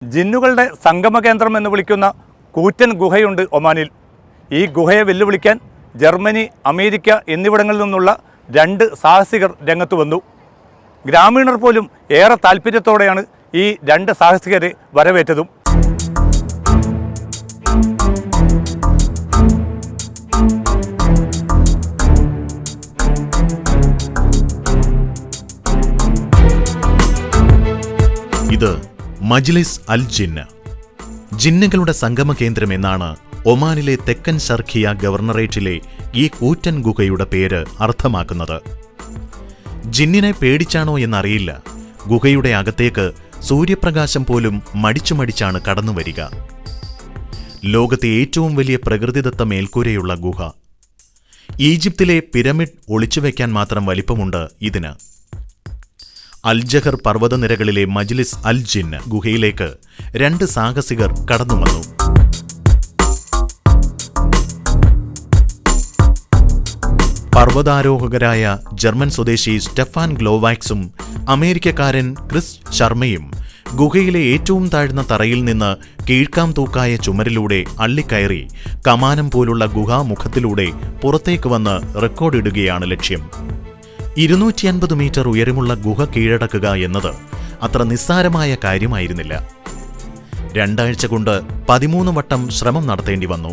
ജിന്നുകളുടെ സംഗമകേന്ദ്രം എന്ന് വിളിക്കുന്ന കൂറ്റൻ ഗുഹയുണ്ട് ഒമാനിൽ. ഈ ഗുഹയെ വെല്ലുവിളിക്കാൻ ജർമ്മനി, അമേരിക്ക എന്നിവിടങ്ങളിൽ നിന്നുള്ള 2 സാഹസികർ രംഗത്ത് വന്നു. ഗ്രാമീണർ പോലും ഏറെ താല്പര്യത്തോടെയാണ് ഈ 2 സാഹസികരെ വരവേറ്റതും. ഇത് മജ്ലിസ് അൽ ജിന്ന, ജിന്നുകളുടെ സംഗമ കേന്ദ്രം എന്നാണ് ഒമാനിലെ തെക്കൻ ഷർഖിയ ഗവർണറേറ്റിലെ ഈ കൂറ്റൻ ഗുഹയുടെ പേര് അർത്ഥമാക്കുന്നത്. ജിന്നിനെ പേടിച്ചാണോ എന്നറിയില്ല, ഗുഹയുടെ അകത്തേക്ക് സൂര്യപ്രകാശം പോലും മടിച്ചാണ് കടന്നുവരിക. ലോകത്തെ ഏറ്റവും വലിയ പ്രകൃതിദത്ത മേൽക്കൂരയുള്ള ഗുഹ. ഈജിപ്തിലെ പിരമിഡ് ഒളിച്ചുവെക്കാൻ മാത്രം വലിപ്പമുണ്ട് ഇതിന്. അൽജഹർ പർവ്വതനിരകളിലെ മജ്ലിസ് അൽ ജിന്ന ഗുഹയിലേക്ക് 2 സാഹസികർ കടന്നുവന്നു. പർവ്വതാരോഹകരായ ജർമ്മൻ സ്വദേശി സ്റ്റെഫാൻ ഗ്ലോവാക്സും അമേരിക്കക്കാരൻ ക്രിസ് ശർമ്മയും ഗുഹയിലെ ഏറ്റവും താഴ്ന്ന തറയിൽ നിന്ന് കീഴ്ക്കാം തൂക്കായ ചുമരിലൂടെ അള്ളിക്കയറി കമാനം പോലുള്ള ഗുഹാമുഖത്തിലൂടെ പുറത്തേക്ക് വന്ന് റെക്കോർഡിടുകയാണ് ലക്ഷ്യം. 250 മീറ്റർ ഉയരമുള്ള ഗുഹ കീഴടക്കുക എന്നത് അത്ര നിസ്സാരമായ കാര്യമായിരുന്നില്ല. 2 ആഴ്ച കൊണ്ട് 13 വട്ടം ശ്രമം നടത്തേണ്ടി വന്നു.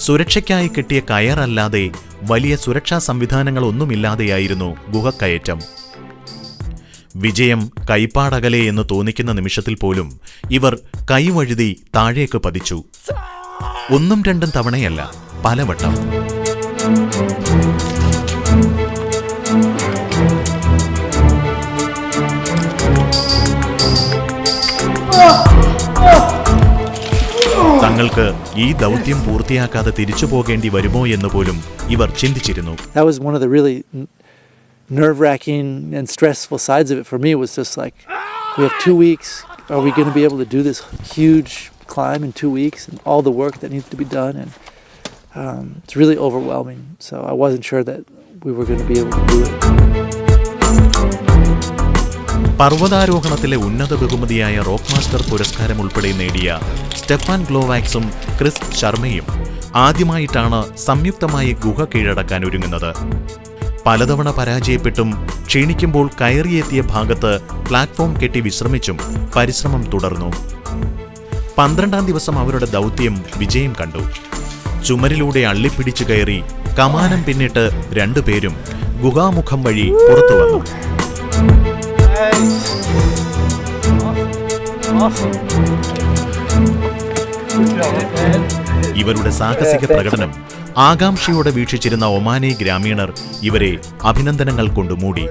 സുരക്ഷയ്ക്കായി കിട്ടിയ കയറല്ലാതെ വലിയ സുരക്ഷാ സംവിധാനങ്ങളൊന്നുമില്ലാതെയായിരുന്നു ഗുഹക്കയറ്റം. വിജയം കൈപ്പാടകലെ എന്ന് തോന്നിക്കുന്ന നിമിഷത്തിൽ പോലും ഇവർ കൈവഴുതി താഴേക്ക് പതിച്ചു. 1ഉം 2ഉം തവണയല്ല, പലവട്ടം. തങ്ങൾക്ക് ഈ ദൗത്യം പൂർത്തിയാക്കാതെ തിരിച്ചു പോകേണ്ടി വരുമോ എന്ന് പോലും ഇവർ ചിന്തിച്ചിരുന്നു. That was one of the really nerve-wracking and stressful sides of it for me. Was just like, we have 2 weeks. Are we going to be able to do this huge climb in 2 weeks and all the work that needs to be done? And it's really overwhelming. So I wasn't sure that we were going to be able to do it. പർവ്വതാരോഹണത്തിലെ ഉന്നത ബഹുമതിയായ rock master പുരസ്കാരം ഉൾപ്പെടെ നേടിയ Stefan ഗ്ലോവാക്സും Chris ശർമ്മയും ആദ്യമായിട്ടാണ് സംയുക്തമായി ഗുഹ കീഴടക്കാൻ ഒരുങ്ങുന്നത്. പലതവണ പരാജയപ്പെട്ടും ക്ഷീണിക്കുമ്പോൾ കയറിയെത്തിയ ഭാഗത്ത് പ്ലാറ്റ്ഫോം കെട്ടി വിശ്രമിച്ചും പരിശ്രമം തുടർന്നു. 12ാം ദിവസം അവരുടെ ദൗത്യം വിജയം കണ്ടു. ചുമരിലൂടെ അള്ളിപ്പിടിച്ചു കയറി കമാനം പിന്നിട്ട് 2 പേരും ഗുഹാമുഖം വഴി പുറത്തുവന്നു. ഇവരുടെ സാഹസിക പ്രകടനം ആകാംക്ഷയോടെ വീക്ഷിച്ചിരുന്ന ഒമാനി ഗ്രാമീണർ ഇവരെ അഭിനന്ദനങ്ങൾ കൊണ്ട് മൂടി.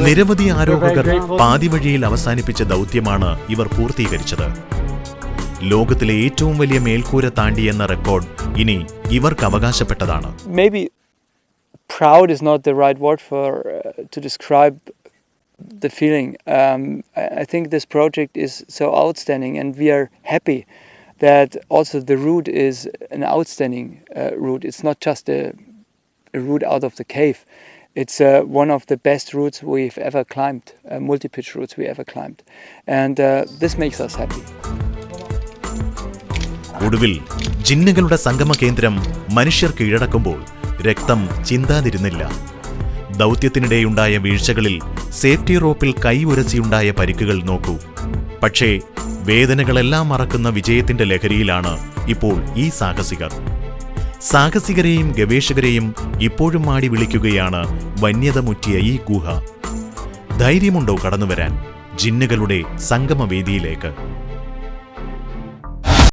നിരവധി ആരോഹകർ പാതിവഴിയിൽ അവസാനിപ്പിച്ച ദൗത്യമാണ് ഇവർ പൂർത്തീകരിച്ചത്. ലോകത്തിലെ ഏറ്റവും വലിയ മേൽക്കൂര താണ്ടിയെന്ന റെക്കോർഡ് ഇനി ഇവർക്ക് അവകാശപ്പെട്ടതാണ്. Maybe proud is not the right word to describe the feeling. I think this project is so outstanding, and we are happy that also the route is an outstanding route. It's not just a route out of the cave. It's one of the best routes we've ever climbed, multi-pitch routes we ever climbed, and this makes us happy. ഒടുവിൽ ജിന്നുകളുടെ സംഗമ കേന്ദ്രം മനുഷ്യർ കീഴടക്കുമ്പോൾ രക്തം ചിന്താതിരുന്നില്ല. ദൗത്യത്തിനിടെയുണ്ടായ വീഴ്ചകളിൽ safety റോപ്പിൽ കൈ ഉരസിയുണ്ടായ പരിക്കുകൾ നോക്കൂ. പക്ഷേ വേദനകളെല്ലാം മറക്കുന്ന വിജയത്തിന്റെ ലഹരിയിലാണ് ഇപ്പോൾ ഈ സാഹസികർ. സാഹസികരെയും ഗവേഷകരെയും ഇപ്പോഴും മാടി വിളിക്കുകയാണ് വന്യത മുറ്റിയ ഈ ഗുഹ. ധൈര്യമുണ്ടോ കടന്നുവരാൻ ജിന്നുകളുടെ സംഗമവേദിയിലേക്ക്?